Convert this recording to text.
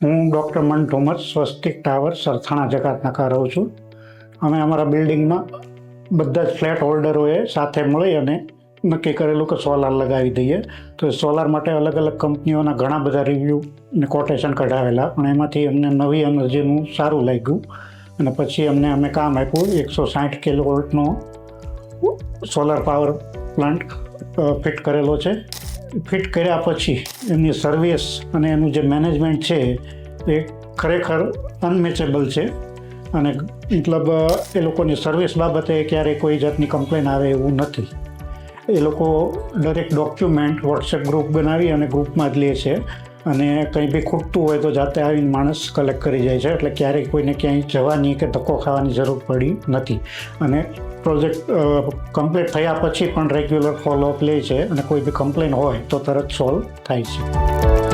હું ડૉક્ટર મન થોમસ સ્વસ્તિક ટાવર સરથાણા જકાતનાકા રહું છું. અમે અમારા બિલ્ડિંગમાં બધા જ ફ્લેટ હોલ્ડરોએ સાથે મળી અને નક્કી કરેલું કે સોલાર લગાવી દઈએ. તો સોલાર માટે અલગ અલગ કંપનીઓના ઘણા બધા રિવ્યૂ ને કોટેશન કઢાવેલા, પણ એમાંથી અમને નવી એનર્જીનું સારું લાગ્યું અને પછી અમે કામ આપ્યું 160 કિલોવોલ્ટનો સોલાર પાવર પ્લાન્ટ ફિટ કરેલો છે. ફિટ કર્યા પછી એમની સર્વિસ અને એનું જે મેનેજમેન્ટ છે એ ખરેખર અનમેચેબલ છે અને મતલબ એ લોકોની સર્વિસ બાબતે ક્યારેય કોઈ જાતની કમ્પ્લેન આવે એવું નથી. એ લોકો દરેક ડોક્યુમેન્ટ વોટ્સએપ ગ્રુપ બનાવી અને ગ્રુપમાં જ લે છે અને કંઈ બી ખૂટતું હોય તો જાતે આવીને માણસ કલેક્ટ કરી જાય છે, એટલે ક્યારેય કોઈને ક્યાંય જવાની કે ધક્કો ખાવાની જરૂર પડી નથી. અને પ્રોજેક્ટ કમ્પ્લીટ થયા પછી પણ રેગ્યુલર ફોલોઅપ લે છે અને કોઈ બી કમ્પ્લેન હોય તો તરત સોલ્વ થાય છે.